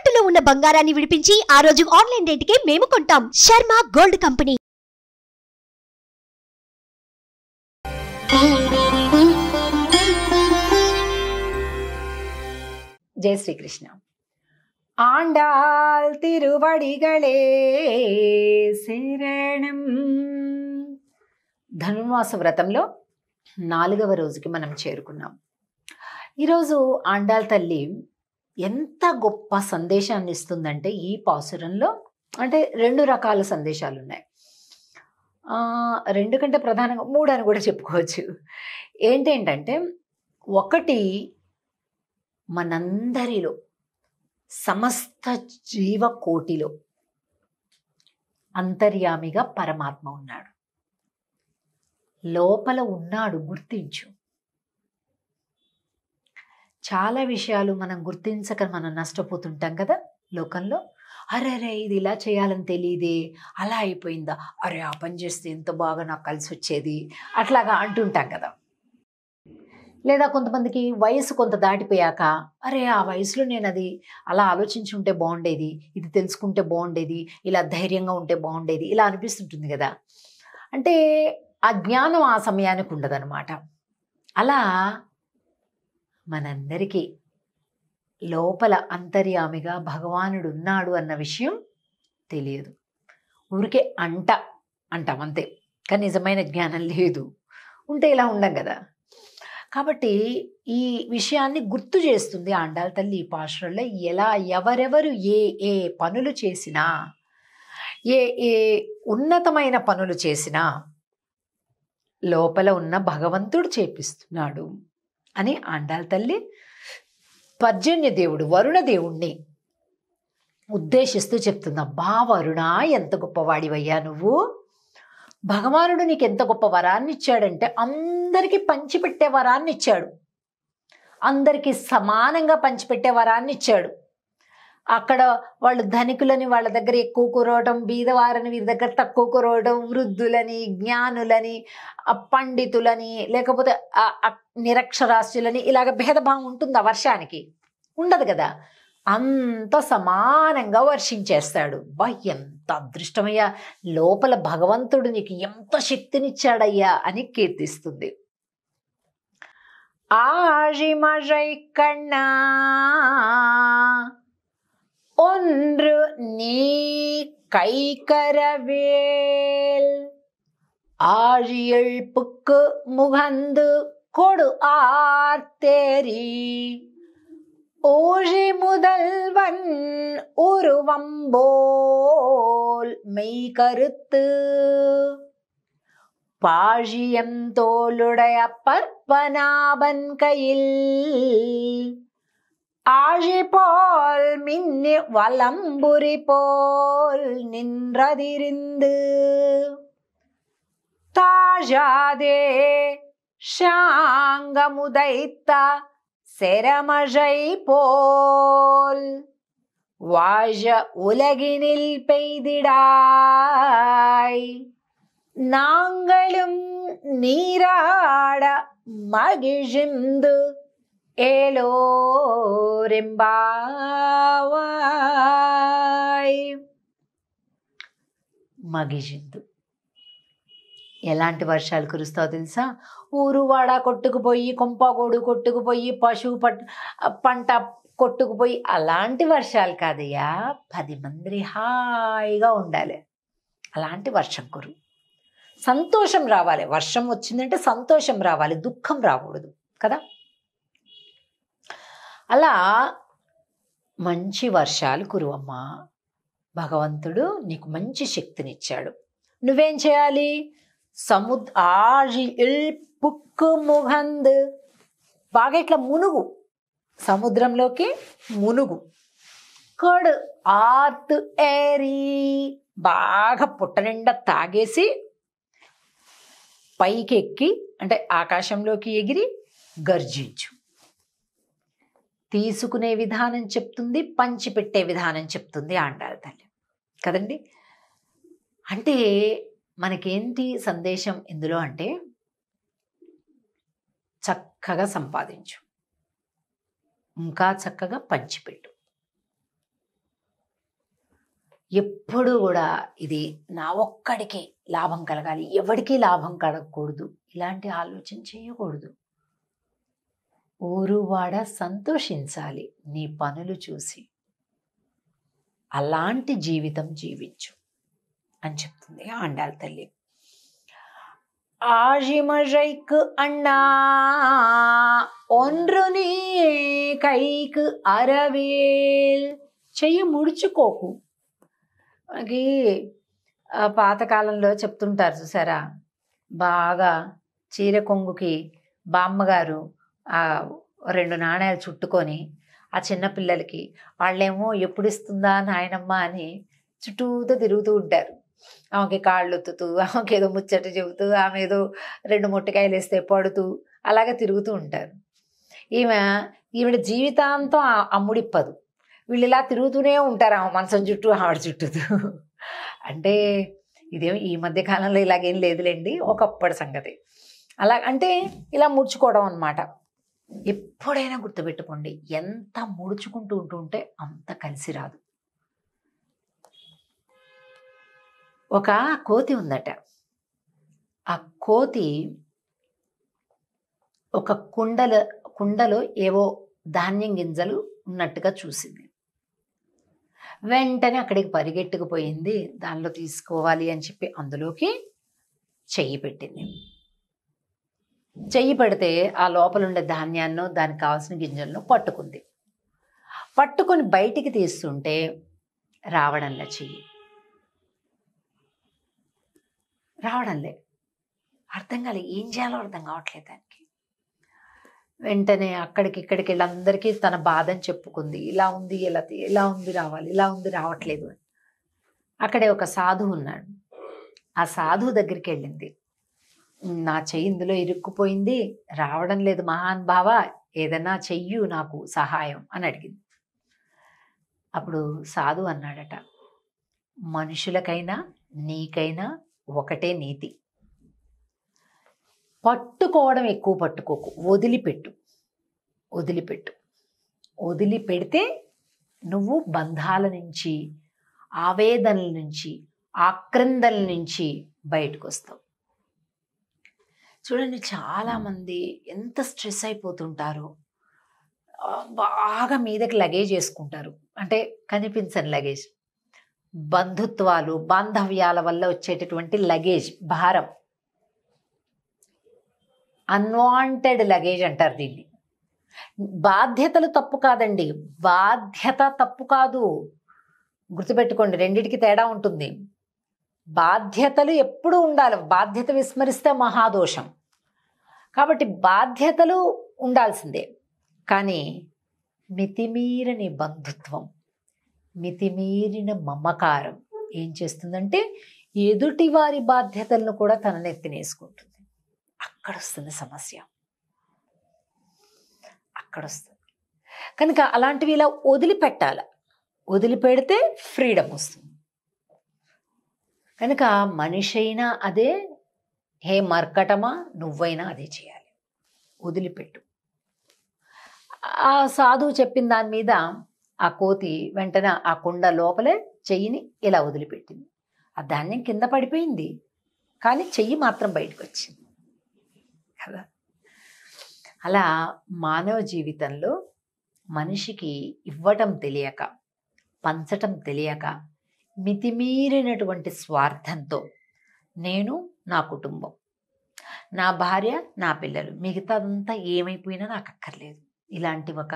తాకట్టులో ఉన్న బంగారాన్ని విడిపించి ఆ రోజు ఆన్లైన్ రేటుకే మేము కొంటాం. Sharma gold company. జై శ్రీకృష్ణ. ఆండాల్ తిరువడిగళే శరణం. ధనుర్మాస వ్రతంలో 4వ రోజుకి మనం చేరుకున్నాం. ఈరోజు ఆండాల్ తల్లి ఎంత గొప్ప సందేశాన్ని ఇస్తుందంటే ఈ పాసురంలో అంటే 2 రకాల సందేశాలు ఉన్నాయి. 2 కంటే ప్రధానంగా 3 అని కూడా చెప్పుకోవచ్చు. ఏంటంటే ఒకటి, మనందరిలో సమస్త జీవకోటిలో అంతర్యామిగా పరమాత్మ ఉన్నాడు. లోపల ఉన్నాడు, గుర్తించు. చాలా విషయాలు మనం గుర్తించక మనం నష్టపోతుంటాం కదా లోకంలో. అరే ఇది ఇలా చేయాలని తెలియదే, అలా అయిపోయిందా, అరే ఆ పని చేస్తే ఎంత బాగా నాకు కలిసి వచ్చేది, అట్లాగా అంటుంటాం కదా. లేదా కొంతమందికి వయసు కొంత దాటిపోయాక అరే ఆ వయసులో నేను అది అలా ఆలోచించి ఉంటే బాగుండేది, ఇది తెలుసుకుంటే బాగుండేది, ఇలా ధైర్యంగా ఉంటే బాగుండేది, ఇలా అనిపిస్తుంటుంది కదా. అంటే ఆ జ్ఞానం ఆ సమయానికి ఉండదన్నమాట. అలా మనందరికీ లోపల అంతర్యామిగా భగవానుడు ఉన్నాడు అన్న విషయం తెలియదు. ఊరికే అంటాం అంతే, కానీ నిజమైన జ్ఞానం లేదు. ఉంటే ఇలా ఉండం కదా. కాబట్టి ఈ విషయాన్ని గుర్తు చేస్తుంది ఆండాల్ తల్లి ఈ పాశురంలో. ఎలా ఎవరెవరు ఏ పనులు చేసినా, ఏ ఉన్నతమైన పనులు చేసినా లోపల ఉన్న భగవంతుడు చేపిస్తున్నాడు అని ఆండాల్ తల్లి పర్జన్య దేవుడు వరుణ దేవుణ్ణి ఉద్దేశిస్తూ చెప్తుంది. అబ్బా వరుణ, ఎంత గొప్పవాడివయ్యా నువ్వు. భగవానుడు నీకు ఎంత గొప్ప వరాన్ని ఇచ్చాడంటే అందరికీ పంచిపెట్టే వరాన్ని ఇచ్చాడు. అందరికీ సమానంగా పంచిపెట్టే వరాన్ని ఇచ్చాడు. అక్కడ వాళ్ళు ధనికులని వాళ్ళ దగ్గర ఎక్కువ కురవడం, బీదవారని వీరి దగ్గర తక్కువ కురవడం, వృద్ధులని, జ్ఞానులని, పండితులని, లేకపోతే నిరక్షరాస్యులని, ఇలాగ భేదభావం ఉంటుందా వర్షానికి? ఉండదు కదా. అంత సమానంగా వర్షించేస్తాడు. ఎంత అదృష్టమయ్యా, లోపల భగవంతుడు నీకు ఎంత శక్తినిచ్చాడయ్యా అని కీర్తిస్తుంది. ఆజిమజై కన్నా ஒன்று நீ கைகரவேல் ஆழியழ்ப்புக்கு முகந்து கொடு ஆர்த்தேரி ஊழி முதல்வன் உருவம்போல் மெய் கருத்து பாழியம் தோளுடைய பற்பனாபன் கையில் ஆழி போல் மின்னி வலம்புரி போல் நின்றதிரிந்து தாழாதே ஷாங்கமுதைத்த செரமழை போல் வாழ உலகினில் பெய்திடாய் நாங்களும் நீராட மகிழ்ந்து ఏలోరెంబావాయ్. మగిజిందు. ఎలాంటి వర్షాలు కురుస్తావో తెలుసా? ఊరువాడ కొట్టుకుపోయి, కొంపగోడు కొట్టుకుపోయి, పశువు పంట కొట్టుకుపోయి అలాంటి వర్షాలు కాదయ్యా. 10 మంది హాయిగా ఉండాలి, అలాంటి వర్షం కురు. సంతోషం రావాలి. వర్షం వచ్చిందంటే సంతోషం రావాలి, దుఃఖం రాకూడదు కదా. అలా మంచి వర్షాలు కురువమ్మా. భగవంతుడు నీకు మంచి శక్తినిచ్చాడు. నువ్వేం చేయాలి? పుక్కు ముగంద్, బాగా ఇట్లా మునుగు, సముద్రంలోకి మునుగు. కొడు ఆర్తు ఏరి, బాగా పుట్ట నిండా తాగేసి పైకెక్కి అంటే ఆకాశంలోకి ఎగిరి గర్జించు. తీసుకునే విధానం చెప్తుంది, పంచిపెట్టే విధానం చెప్తుంది ఆండాల్ తల్లి కదండి. అంటే మనకేంటి సందేశం ఇందులో అంటే, చక్కగా సంపాదించు, ఇంకా చక్కగా పంచిపెట్టు. ఎప్పుడు కూడా ఇది నా ఒక్కడికే లాభం కలగాలి, ఎవరికీ లాభం కలగకూడదు, ఇలాంటి ఆలోచన చేయకూడదు. ఊరు వాడ సంతోషించాలి నీ పనులు చూసి, అలాంటి జీవితం జీవించు అని చెప్తుంది ఆండాళ్ తల్లి. ఆజిమజైక్ అన్నా ఒండ్రుని కైక్ అరవేల్, చెయ్యి ముడుచుకోకు. మనకి పాతకాలంలో చెప్తుంటారు చూసారా, బాగా చీర కొంగుకి బామ్మగారు 2 నాణ్యాలు చుట్టుకొని ఆ చిన్నపిల్లలకి, వాళ్ళేమో ఎప్పుడు ఇస్తుందా నాయనమ్మ అని చుట్టూతో తిరుగుతూ ఉంటారు. ఆమెకి కాళ్ళు ఒత్తుతూ, ఆమెకి ఏదో ముచ్చట చెబుతూ, ఆమె ఏదో 2 మొట్టికాయలు వేస్తే పడుతూ అలాగే తిరుగుతూ ఉంటారు. ఈవిడ జీవితాంతం అమ్ముడిప్పదు. వీళ్ళు ఇలా తిరుగుతూనే ఉంటారు ఆమె మనసం చుట్టూ, ఆవిడ చుట్టూ. అంటే ఇదేం ఈ మధ్య కాలంలో ఇలాగేం లేదులేండి, ఒకప్పటి సంగతి. అలా అంటే ఇలా ముడుచుకోవడం అన్నమాట. ఎప్పుడైనా గుర్తుపెట్టుకోండి, ఎంత ముడుచుకుంటూ ఉంటుంటే అంత కలిసి రాదు. ఒక కోతి ఉందట. ఆ కోతి ఒక కుండలో ఏవో ధాన్యం గింజలు ఉన్నట్టుగా చూసింది. వెంటనే అక్కడికి పరిగెట్టుకుపోయింది, దానిలో తీసుకోవాలి అని చెప్పి అందులోకి చెయ్యి పెట్టింది. చెయ్యి పెడితే ఆ లోపల ఉండే ధాన్యాన్ని, దానికి కావాల్సిన గింజలను పట్టుకుంది. పట్టుకొని బయటికి తీస్తుంటే రావడంలే చెయ్యి, రావడంలే. అర్థం కాలేదు, ఏం చేయాలో అర్థం కావట్లేదు దానికి. వెంటనే అక్కడికి ఇక్కడికి వెళ్ళి అందరికీ తన బాధని చెప్పుకుంది. ఇలా ఉంది, ఇలా ఉంది రావాలి, ఇలా ఉంది రావట్లేదు అని. అక్కడే ఒక సాధువు ఉన్నాడు. ఆ సాధువు దగ్గరికి వెళ్ళింది. నా చెయ్యి ఇందులో ఇరుక్కుపోయింది, రావడం లేదు మహాన్ భావ, ఏదన్నా చెయ్యు నాకు సహాయం అని అడిగింది. అప్పుడు సాధువు అన్నాడట, మనుషులకైనా నీకైనా ఒకటే నీతి, పట్టుకోవడం ఎక్కువ పట్టుకోకు, వదిలిపెట్టు. వదిలిపెడితే నువ్వు బంధాల నుంచి, ఆవేదనల నుంచి, ఆక్రందల నుంచి బయటకు వస్తావు. చూడండి, చాలామంది ఎంత స్ట్రెస్ అయిపోతుంటారో, బాగా మీదకి లగేజ్ చేసుకుంటారు. అంటే కనిపించని లగేజ్, బంధుత్వాలు బాంధవ్యాల వల్ల వచ్చేటటువంటి లగేజ్, భారం, అన్వాంటెడ్ లగేజ్ అంటారు దీన్ని. బాధ్యతలు తప్పు కాదండి, బాధ్యత తప్పు కాదు. గుర్తుపెట్టుకోండి, రెండిటికి తేడా ఉంటుంది. బాధ్యతలు ఎప్పుడూ ఉండాలి, బాధ్యత విస్మరిస్తే మహాదోషం. కాబట్టి బాధ్యతలు ఉండాల్సిందే. కానీ మితిమీరని బంధుత్వం, మితిమీరిన మమకారం ఏం చేస్తుందంటే ఎదుటి వారి బాధ్యతలను కూడా తన నెత్తినేసుకుంటుంది. అక్కడ వస్తుంది సమస్య, అక్కడ వస్తుంది. కనుక అలాంటివి ఇలా వదిలిపెట్టాలి. వదిలిపెడితే ఫ్రీడమ్ వస్తుంది. కనుక మనిషి అయినా అదే, హే మర్కటమా నువ్వైనా అదే చేయాలి, వదిలిపెట్టు. ఆ సాధువు చెప్పిన దాని మీద ఆ కోతి వెంటనే ఆ కుండ లోపలే చెయ్యిని ఇలా వదిలిపెట్టింది. ఆ ధాన్యం కింద పడిపోయింది, కానీ చెయ్యి మాత్రం బయటకు వచ్చింది కదా. అలా మానవ జీవితంలో మనిషికి ఇవ్వటం తెలియక, పంచటం తెలియక, మితిమీరినటువంటి స్వార్థంతో నేను, నా కుటుంబం, నా భార్య, నా పిల్లలు, మిగతాదంతా ఏమైపోయినా నాకు అక్కర్లేదు, ఇలాంటి ఒక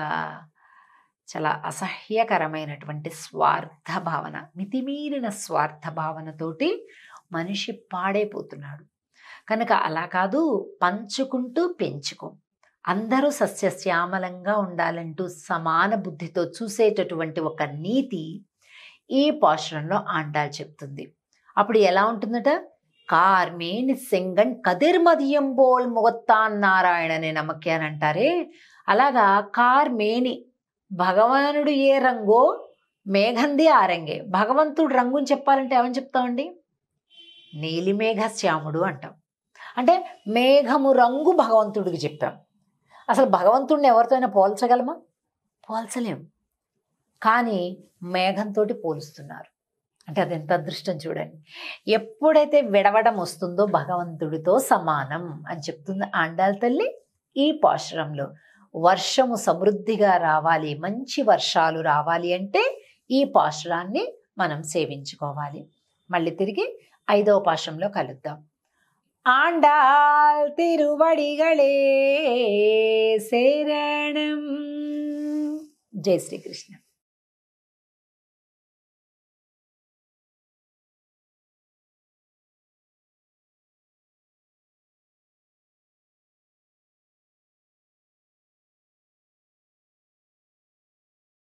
చాలా అసహ్యకరమైనటువంటి స్వార్థ భావన, మితిమీరిన స్వార్థ భావనతోటి మనిషి పాడైపోతున్నాడు. కనుక అలా కాదు, పంచుకుంటూ పెంచుకో, అందరూ సస్యశ్యామలంగా ఉండాలంటూ సమాన బుద్ధితో చూసేటటువంటి ఒక నీతి ఈ పాశురంలో ఆండాళ్ చెప్తుంది. అప్పుడు ఎలా ఉంటుందట, కార్మేని సెంగన్ కదిర్మదియంబోల్ ముగత్తాన్ నారాయణనే నమ్మకి అని అంటారే, అలాగా కార్మేని, భగవానుడు ఏ రంగో మేఘంది ఆ రంగే. భగవంతుడు రంగుని చెప్పాలంటే ఏమని చెప్తామండి, నీలిమేఘ శ్యాముడు అంటాం. అంటే మేఘము రంగు భగవంతుడికి చెప్పాం. అసలు భగవంతుడిని ఎవరితో అయినా పోల్చగలమా? పోల్చలేము. కానీ మేఘంతో పోలుస్తున్నారు. అంటే అది ఎంత అదృష్టం చూడండి. ఎప్పుడైతే విడవడం వస్తుందో భగవంతుడితో సమానం అని చెప్తుంది ఆండాళ్ తల్లి ఈ పాశురంలో. వర్షము సమృద్ధిగా రావాలి, మంచి వర్షాలు రావాలి అంటే ఈ పాశురాన్ని మనం సేవించుకోవాలి. మళ్ళీ తిరిగి 5వ పాశంలో కలుద్దాం. ఆండాళ్ తిరువడిగళే శరణం. జై శ్రీకృష్ణ.